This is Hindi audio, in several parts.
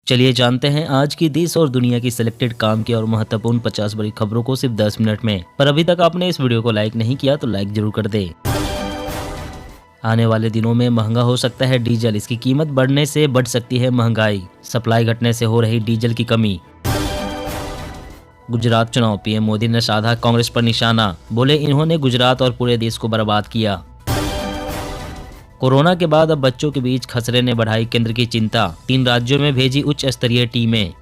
चलिए जानते हैं आज की देश और दुनिया की सिलेक्टेड काम की और महत्वपूर्ण 50 बड़ी खबरों को सिर्फ 10 मिनट में। पर अभी तक आपने इस वीडियो को लाइक नहीं किया तो लाइक जरूर कर दे। आने वाले दिनों में महंगा हो सकता है डीजल, इसकी कीमत बढ़ने से बढ़ सकती है महंगाई। सप्लाई घटने से हो रही डीजल की कमी। गुजरात चुनाव, पीएम मोदी ने साधा कांग्रेस पर निशाना, बोले इन्होंने गुजरात और पूरे देश को बर्बाद किया। कोरोना के बाद अब बच्चों के बीच खसरे ने बढ़ाई केंद्र की चिंता, 3 राज्यों में भेजी उच्च स्तरीय टीमें।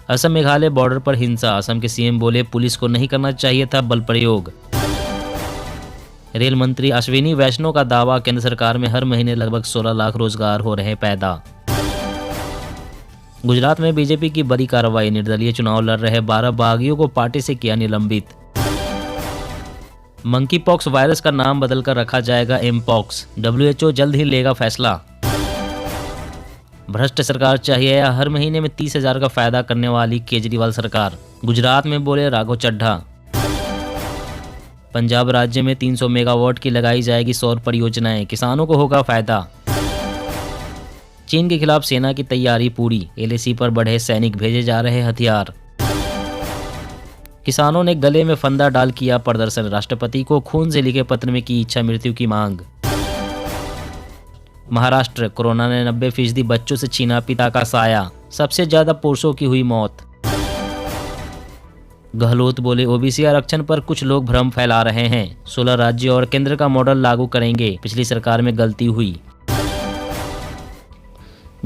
असम मेघालय बॉर्डर पर हिंसा, असम के सीएम बोले पुलिस को नहीं करना चाहिए था बल प्रयोग। रेल मंत्री अश्विनी वैष्णव का दावा, केंद्र सरकार में हर महीने लगभग 16 लाख रोजगार हो रहे पैदा। गुजरात में बीजेपी की बड़ी कार्रवाई, निर्दलीय चुनाव लड़ रहे 12 बागियों को पार्टी से किया निलंबित। मंकी पॉक्स वायरस का नाम बदलकर रखा जाएगा एमपॉक्स, WHO जल्द ही लेगा फैसला। भ्रष्ट सरकार चाहिए या हर महीने में 30,000 का फायदा करने वाली केजरीवाल सरकार, गुजरात में बोले राघव चड्ढा। पंजाब राज्य में 300 मेगावाट की लगाई जाएगी सौर परियोजनाएं, किसानों को होगा फायदा। चीन के खिलाफ सेना की तैयारी पूरी, LAC पर बढ़े सैनिक, भेजे जा रहे हथियार। किसानों ने गले में फंदा डाल किया प्रदर्शन, राष्ट्रपति को खून से लिखे पत्र में की इच्छा मृत्यु की मांग। महाराष्ट्र, कोरोना ने 90% बच्चों से छीना पिता का साया, सबसे ज्यादा पुरुषों की हुई मौत। गहलोत बोले OBC आरक्षण पर कुछ लोग भ्रम फैला रहे हैं, 16 राज्य और केंद्र का मॉडल लागू करेंगे, पिछली सरकार में गलती हुई।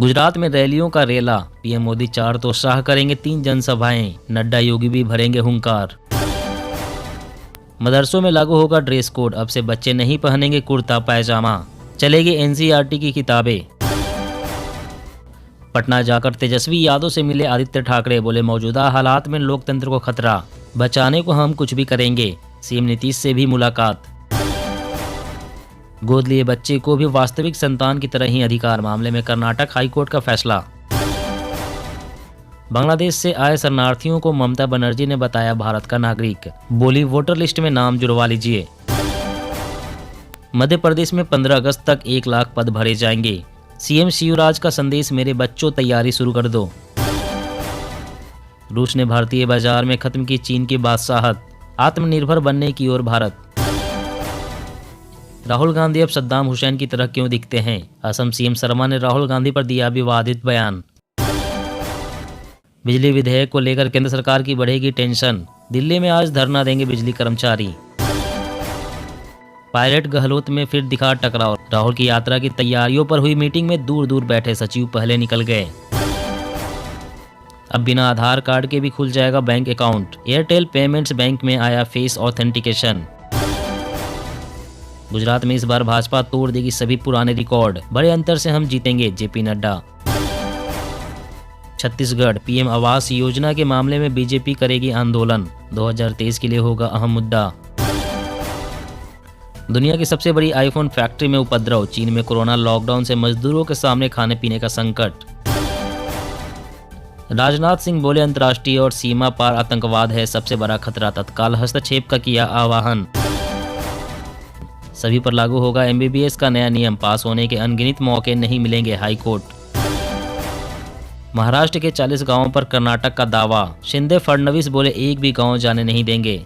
गुजरात में रैलियों का रेला, पीएम मोदी 4 तो शाह करेंगे 3 जनसभाएं, नड्डा योगी भी भरेंगे हुंकार। मदरसों में लागू होगा ड्रेस कोड, अब से बच्चे नहीं पहनेंगे कुर्ता पैजामा, चलेगी NCERT की किताबें। पटना जाकर तेजस्वी यादव से मिले आदित्य ठाकरे, बोले मौजूदा हालात में लोकतंत्र को खतरा, बचाने को हम कुछ भी करेंगे, सीएम नीतीश से भी मुलाकात। गोद लिए बच्चे को भी वास्तविक संतान की तरह ही अधिकार, मामले में कर्नाटक हाईकोर्ट का फैसला। बांग्लादेश से आए शरणार्थियों को ममता बनर्जी ने बताया भारत का नागरिक, बोली वोटर लिस्ट में नाम जुड़वा लीजिए। मध्य प्रदेश में 15 अगस्त तक 1 लाख पद भरे जाएंगे, सीएम शिवराज का संदेश, मेरे बच्चों तैयारी शुरू कर दो। रूस ने भारतीय बाजार में खत्म की चीन की बादशाहत, आत्मनिर्भर बनने की ओर भारत। राहुल गांधी अब सद्दाम हुसैन की तरह क्यों दिखते हैं, असम सीएम शर्मा ने राहुल गांधी पर दिया विवादित बयान। बिजली विधेयक को लेकर केंद्र सरकार की बढ़ेगी टेंशन, दिल्ली में आज धरना देंगे बिजली कर्मचारी। पायलट गहलोत में फिर दिखा टकराव, राहुल की यात्रा की तैयारियों पर हुई मीटिंग में दूर दूर बैठे सचिव पहले निकल गए। अब बिना आधार कार्ड के भी खुल जाएगा bank account, Airtel payments bank में आया फेस ऑथेंटिकेशन। गुजरात में इस बार भाजपा तोड़ देगी सभी पुराने रिकॉर्ड, बड़े अंतर से हम जीतेंगे, JP नड्डा। छत्तीसगढ़, पीएम आवास योजना के मामले में बीजेपी करेगी आंदोलन, 2023 के लिए होगा अहम मुद्दा। दुनिया की सबसे बड़ी आईफोन फैक्ट्री में उपद्रव, चीन में कोरोना लॉकडाउन से मजदूरों के सामने खाने पीने का संकट। राजनाथ सिंह बोले अंतर्राष्ट्रीय और सीमा पार आतंकवाद है सबसे बड़ा खतरा, तत्काल हस्तक्षेप का किया आह्वान। सभी पर लागू होगा MBBS का नया नियम, पास होने के अनगिनत मौके नहीं मिलेंगे, हाईकोर्ट। महाराष्ट्र के 40 गांवों पर कर्नाटक का दावा, शिंदे फडणवीस बोले एक भी गांव जाने नहीं देंगे।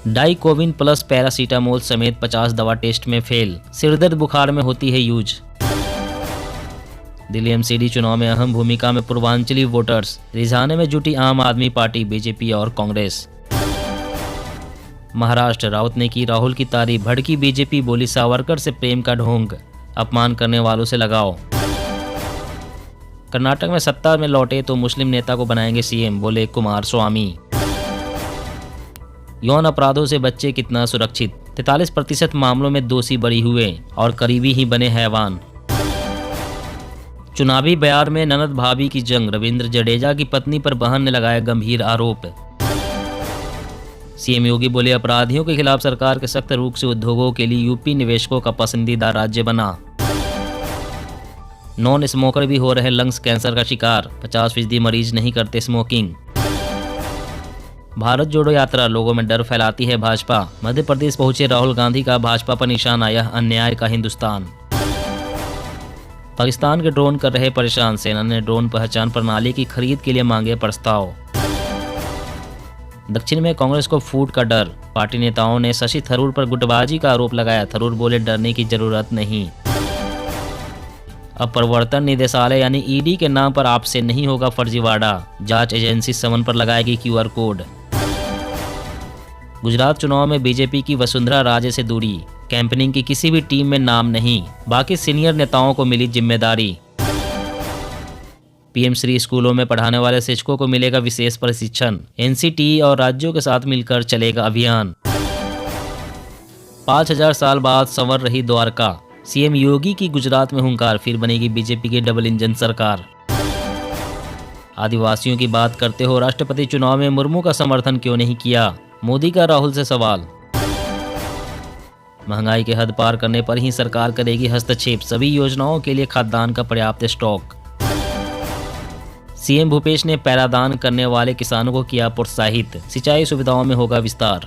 डाइकोविन प्लस पैरासीटामोल समेत 50 दवा टेस्ट में फेल, सिरदर्द बुखार में होती है यूज। दिल्ली MCD चुनाव में अहम भूमिका में पूर्वांचली वोटर्स, रिझाने में जुटी आम आदमी पार्टी, BJP और कांग्रेस। महाराष्ट्र, राउत ने की राहुल की तारीफ, भड़की BJP, बोली सावरकर से प्रेम का ढोंग, अपमान करने वालों से लगाओ। कर्नाटक में सत्ता में लौटे तो मुस्लिम नेता को बनाएंगे CM, बोले कुमार स्वामी। यौन अपराधों से बच्चे कितना सुरक्षित, 43% मामलों में दोषी बरी हुए और करीबी ही बने हैवान। चुनावी बयार में ननद भाभी की जंग, रविंद्र जडेजा की पत्नी पर बहन ने लगाया गंभीर आरोप। सीएम योगी बोले अपराधियों के खिलाफ सरकार के सख्त रुख से उद्योगों के लिए यूपी निवेशकों का पसंदीदा राज्य बना। नॉन स्मोकर भी हो रहे लंग्स कैंसर का शिकार, 50% मरीज नहीं करते स्मोकिंग। भारत जोड़ो यात्रा, लोगों में डर फैलाती है भाजपा, मध्य प्रदेश पहुंचे राहुल गांधी का भाजपा पर निशाना, यह अन्याय का हिंदुस्तान। पाकिस्तान के ड्रोन कर रहे परेशान, सेना ने ड्रोन पहचान प्रणाली की खरीद के लिए मांगे प्रस्ताव। दक्षिण में कांग्रेस को फूट का डर, पार्टी नेताओं ने शशि थरूर पर गुटबाजी का आरोप लगाया। थरूर बोले डरने की जरूरत नहीं। अब प्रवर्तन निदेशालय यानी ईडी के नाम पर आपसे नहीं होगा फर्जीवाड़ा, जांच एजेंसी समन पर लगाएगी QR कोड। गुजरात चुनाव में बीजेपी की वसुंधरा राजे से दूरी, कैंपेनिंग की किसी भी टीम में नाम नहीं, बाकी सीनियर नेताओं को मिली जिम्मेदारी। PM श्री स्कूलों में पढ़ाने वाले शिक्षकों को मिलेगा विशेष प्रशिक्षण, NCT और राज्यों के साथ मिलकर चलेगा अभियान। 5000 साल बाद संवर रही द्वारका, CM योगी की गुजरात में हुंकार, फिर बनेगी बीजेपी की डबल इंजन सरकार। आदिवासियों की बात करते हो, राष्ट्रपति चुनाव में मुर्मू का समर्थन क्यों नहीं किया, मोदी का राहुल से सवाल। महंगाई के हद पार करने पर ही सरकार करेगी हस्तक्षेप, सभी योजनाओं के लिए खाद्यान्न का पर्याप्त स्टॉक। CM भूपेश ने पैरादान करने वाले किसानों को किया प्रोत्साहित, सिंचाई सुविधाओं में होगा विस्तार।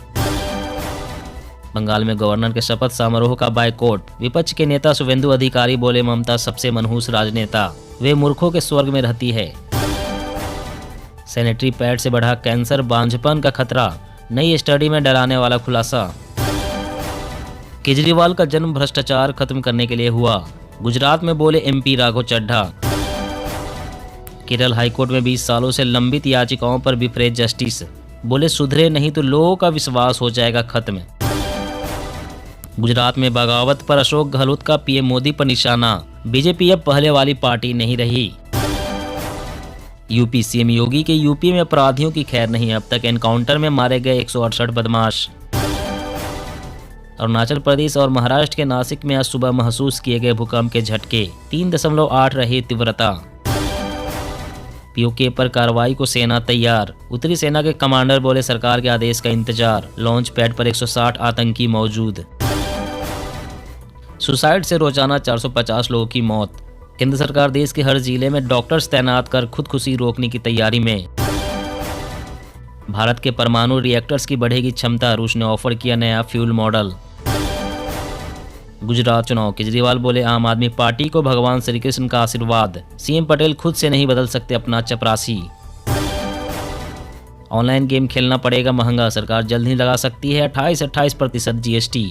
बंगाल में गवर्नर के शपथ समारोह का बायकॉट, विपक्ष के नेता शुभेंदु अधिकारी बोले ममता सबसे मनहूस राजनेता, वे मूर्खों के स्वर्ग में रहती है। सैनिटरी पैड से बढ़ा कैंसर, बांझपन का खतरा, नई स्टडी में डराने वाला खुलासा। केजरीवाल का जन्म भ्रष्टाचार खत्म करने के लिए हुआ, गुजरात में बोले MP राघव चड्ढा। केरल हाईकोर्ट में 20 सालों से लंबित याचिकाओं पर बिफरे जस्टिस, बोले सुधरे नहीं तो लोगों का विश्वास हो जाएगा खत्म। गुजरात में बगावत पर अशोक गहलोत का PM मोदी पर निशाना, बीजेपी अब पहले वाली पार्टी नहीं रही। यूपी, CM योगी के यूपी में अपराधियों की खैर नहीं, अब तक एनकाउंटर में मारे गए 168 बदमाश। अरुणाचल प्रदेश और महाराष्ट्र के नासिक में आज सुबह महसूस किए गए भूकंप के झटके, 3.8 रही तीव्रता। POK पर कार्रवाई को सेना तैयार, उत्तरी सेना के कमांडर बोले सरकार के आदेश का इंतजार, लॉन्च पैड पर 160 आतंकी मौजूद। सुसाइड से रोजाना 450 लोगों की मौत, केंद्र सरकार देश के हर जिले में डॉक्टर्स तैनात कर खुदकुशी रोकने की तैयारी में। भारत के परमाणु रिएक्टर्स की बढ़ेगी क्षमता, रूस ने ऑफर किया नया फ्यूल मॉडल। गुजरात चुनाव, केजरीवाल बोले आम आदमी पार्टी को भगवान श्री कृष्ण का आशीर्वाद, CM पटेल खुद से नहीं बदल सकते अपना चपरासी। ऑनलाइन गेम खेलना पड़ेगा महंगा, सरकार जल्द ही लगा सकती है 28% GST।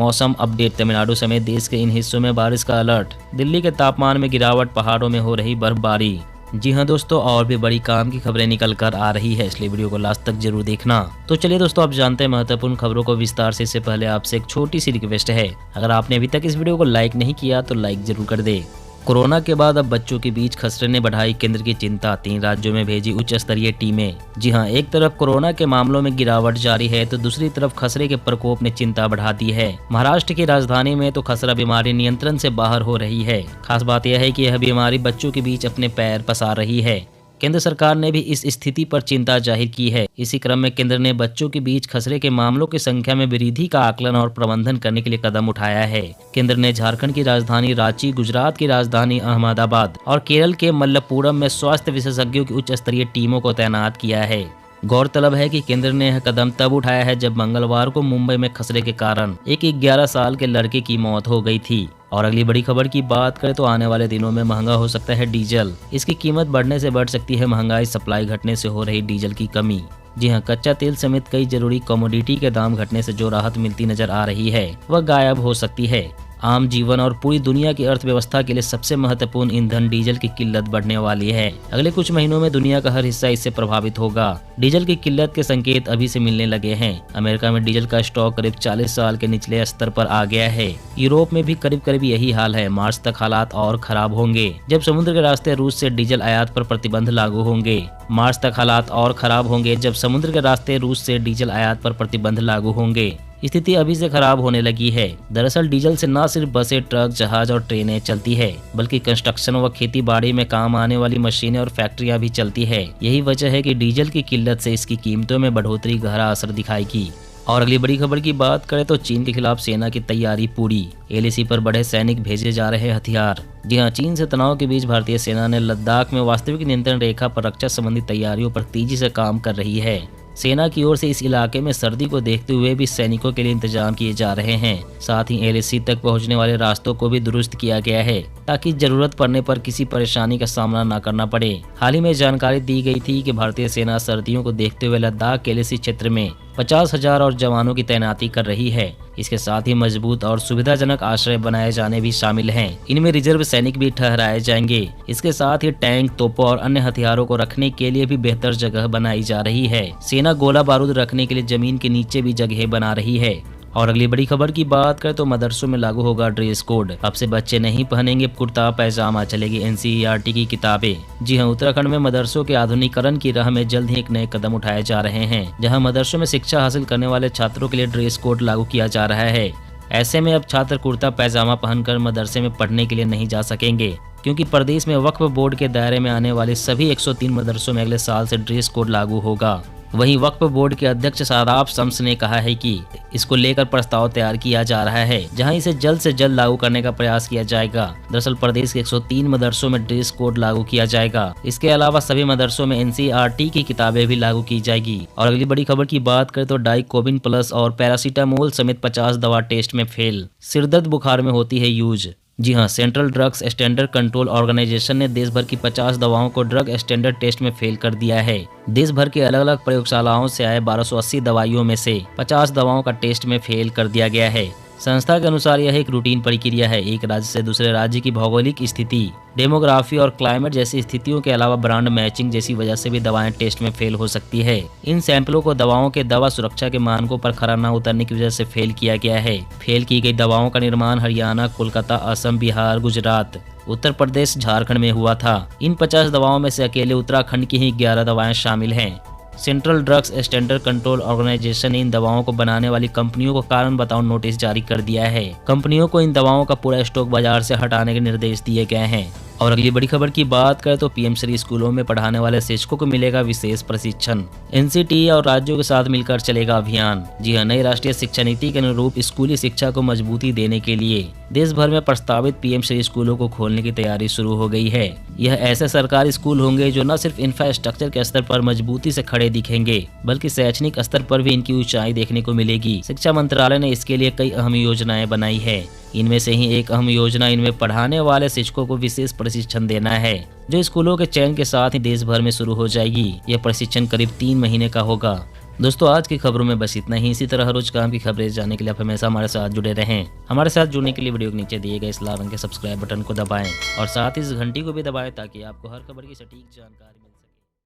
मौसम अपडेट, तमिलनाडु समेत देश के इन हिस्सों में बारिश का अलर्ट, दिल्ली के तापमान में गिरावट, पहाड़ों में हो रही बर्फबारी। जी हाँ दोस्तों, और भी बड़ी काम की खबरें निकल कर आ रही है, इसलिए वीडियो को लास्ट तक जरूर देखना। तो चलिए दोस्तों, आप जानते हैं महत्वपूर्ण खबरों को विस्तार से। इससे पहले आपसे एक छोटी सी रिक्वेस्ट है, अगर आपने अभी तक इस वीडियो को लाइक नहीं किया तो लाइक जरूर कर दे। कोरोना के बाद अब बच्चों के बीच खसरे ने बढ़ाई केंद्र की चिंता, 3 राज्यों में भेजी उच्च स्तरीय टीमें। जी हां, एक तरफ कोरोना के मामलों में गिरावट जारी है तो दूसरी तरफ खसरे के प्रकोप ने चिंता बढ़ा दी है। महाराष्ट्र की राजधानी में तो खसरा बीमारी नियंत्रण से बाहर हो रही है। खास बात यह है कि यह बीमारी बच्चों के बीच अपने पैर पसार रही है। केंद्र सरकार ने भी इस स्थिति पर चिंता जाहिर की है। इसी क्रम में केंद्र ने बच्चों के बीच खसरे के मामलों की संख्या में वृद्धि का आकलन और प्रबंधन करने के लिए कदम उठाया है। केंद्र ने झारखंड की राजधानी रांची, गुजरात की राजधानी अहमदाबाद और केरल के मल्लपुरम में स्वास्थ्य विशेषज्ञों की उच्च स्तरीय टीमों को तैनात किया है। गौरतलब है कि केंद्र ने यह कदम तब उठाया है जब मंगलवार को मुंबई में खसरे के कारण एक 11 साल के लड़के की मौत हो गई थी। और अगली बड़ी खबर की बात करें तो आने वाले दिनों में महंगा हो सकता है डीजल। इसकी कीमत बढ़ने से बढ़ सकती है महंगाई, सप्लाई घटने से हो रही डीजल की कमी। जी हां, कच्चा तेल समेत कई जरूरी कमोडिटी के दाम घटने से जो राहत मिलती नजर आ रही है वह गायब हो सकती है। आम जीवन और पूरी दुनिया की अर्थव्यवस्था के लिए सबसे महत्वपूर्ण ईंधन डीजल की किल्लत बढ़ने वाली है। अगले कुछ महीनों में दुनिया का हर हिस्सा इससे प्रभावित होगा। डीजल की किल्लत के संकेत अभी से मिलने लगे हैं। अमेरिका में डीजल का स्टॉक करीब 40 साल के निचले स्तर पर आ गया है। यूरोप में भी करीब यही हाल है। मार्च तक हालात और खराब होंगे जब समुद्र के रास्ते रूस से डीजल आयात पर प्रतिबंध लागू होंगे। मार्च तक हालात और खराब होंगे जब समुद्र के रास्ते रूस से डीजल आयात पर प्रतिबंध लागू होंगे। स्थिति अभी से खराब होने लगी है। दरअसल डीजल से न सिर्फ बसें, ट्रक, जहाज और ट्रेनें चलती है बल्कि कंस्ट्रक्शन व खेती बाड़ी में काम आने वाली मशीनें और फैक्ट्रियां भी चलती है। यही वजह है कि डीजल की किल्लत से इसकी कीमतों में बढ़ोतरी गहरा असर दिखाएगी। और अगली बड़ी खबर की बात करें तो चीन के खिलाफ सेना की तैयारी पूरी। LAC पर बड़े सैनिक भेजे जा रहे हथियार। जी हां, चीन से तनाव के बीच भारतीय सेना ने लद्दाख में वास्तविक नियंत्रण रेखा पर रक्षा संबंधी तैयारियों पर तेजी से काम कर रही है। सेना की ओर से इस इलाके में सर्दी को देखते हुए भी सैनिकों के लिए इंतजाम किए जा रहे हैं। साथ ही एलएसी तक पहुंचने वाले रास्तों को भी दुरुस्त किया गया है ताकि जरूरत पड़ने पर किसी परेशानी का सामना न करना पड़े। हाल ही में जानकारी दी गई थी कि भारतीय सेना सर्दियों को देखते हुए लद्दाख के एलएसी क्षेत्र में 50,000 और जवानों की तैनाती कर रही है। इसके साथ ही मजबूत और सुविधाजनक आश्रय बनाए जाने भी शामिल हैं। इनमें रिजर्व सैनिक भी ठहराए जाएंगे। इसके साथ ही टैंक, तोपों और अन्य हथियारों को रखने के लिए भी बेहतर जगह बनाई जा रही है। सेना गोला बारूद रखने के लिए जमीन के नीचे भी जगह बना रही है। और अगली बड़ी खबर की बात करें तो मदरसों में लागू होगा ड्रेस कोड। अब से बच्चे नहीं पहनेंगे कुर्ता पैजामा, चलेगी एनसीईआरटी की किताबें। जी हां, उत्तराखंड में मदरसों के आधुनिकीकरण की राह में जल्द ही एक नए कदम उठाए जा रहे हैं, जहां मदरसों में शिक्षा हासिल करने वाले छात्रों के लिए ड्रेस कोड लागू किया जा रहा है। ऐसे में अब छात्र कुर्ता पैजामा पहनकर मदरसे में पढ़ने के लिए नहीं जा सकेंगे, क्योंकि प्रदेश में वक्फ बोर्ड के दायरे में आने वाले सभी 103 मदरसों में अगले साल से ड्रेस कोड लागू होगा। वहीं वक्फ बोर्ड के अध्यक्ष शादाब शम्स ने कहा है कि इसको लेकर प्रस्ताव तैयार किया जा रहा है, जहां इसे जल्द से जल्द लागू करने का प्रयास किया जाएगा। दरअसल प्रदेश के 103 मदरसों में ड्रेस कोड लागू किया जाएगा। इसके अलावा सभी मदरसों में एनसीईआरटी की किताबें भी लागू की जाएगी। और अगली बड़ी खबर की बात करें तो डाइकोबिन प्लस और पैरासीटामोल समेत 50 दवा टेस्ट में फेल। सिरदर्द बुखार में होती है यूज। जी हां, central drugs standard control organisation ने देश भर की 50 दवाओं को ड्रग स्टैंडर्ड टेस्ट में फेल कर दिया है। देश भर के अलग अलग प्रयोगशालाओं से आए 1280 दवाइयों में से 50 दवाओं का टेस्ट में फेल कर दिया गया है। संस्था के अनुसार यह एक रूटीन प्रक्रिया है। एक राज्य से दूसरे राज्य की भौगोलिक स्थिति, डेमोग्राफी और क्लाइमेट जैसी स्थितियों के अलावा ब्रांड मैचिंग जैसी वजह से भी दवाएं टेस्ट में फेल हो सकती है। इन सैंपलों को दवाओं के दवा सुरक्षा के मानकों पर खरा न उतरने की वजह से फेल किया गया है। फेल की गई दवाओं का निर्माण हरियाणा, कोलकाता, असम, बिहार, गुजरात, उत्तर प्रदेश, झारखंड में हुआ था। इन 50 दवाओं में से अकेले उत्तराखंड की ही 11 दवाएं शामिल हैं। Central drugs standard control organisation ने इन दवाओं को बनाने वाली कंपनियों को कारण बताओ नोटिस जारी कर दिया है। कंपनियों को इन दवाओं का पूरा स्टॉक बाजार से हटाने के निर्देश दिए गए हैं। और अगली बड़ी खबर की बात करें तो पीएम श्री स्कूलों में पढ़ाने वाले शिक्षकों को मिलेगा विशेष प्रशिक्षण। एनसीटी और राज्यों के साथ मिलकर चलेगा अभियान। जी हां, नई राष्ट्रीय शिक्षा नीति के अनुरूप स्कूली शिक्षा को मजबूती देने के लिए देश भर में प्रस्तावित पीएम श्री स्कूलों को खोलने की तैयारी शुरू हो गई है। यह ऐसे सरकारी स्कूल होंगे जो न सिर्फ इंफ्रास्ट्रक्चर के स्तर पर मजबूती से खड़े दिखेंगे, बल्कि शैक्षणिक स्तर पर भी इनकी ऊंचाई देखने को मिलेगी। शिक्षा मंत्रालय ने इसके लिए कई अहम योजनाएं बनाई है। इनमें से ही एक अहम योजना इनमें पढ़ाने वाले शिक्षकों को विशेष प्रशिक्षण देना है, जो स्कूलों के चयन के साथ ही देश भर में शुरू हो जाएगी। यह प्रशिक्षण करीब 3 महीने का होगा। दोस्तों, आज की खबरों में बस इतना ही। इसी तरह हर रोज काम की खबरें जानने के लिए आप हमेशा हमारे साथ जुड़े रहें। हमारे साथ जुड़ने के लिए वीडियो के नीचे दिए गए इस लाल रंग के सब्सक्राइब बटन को दबाएं और साथ ही इस घंटी को भी दबाएं ताकि आपको हर खबर की सटीक जानकारी मिले।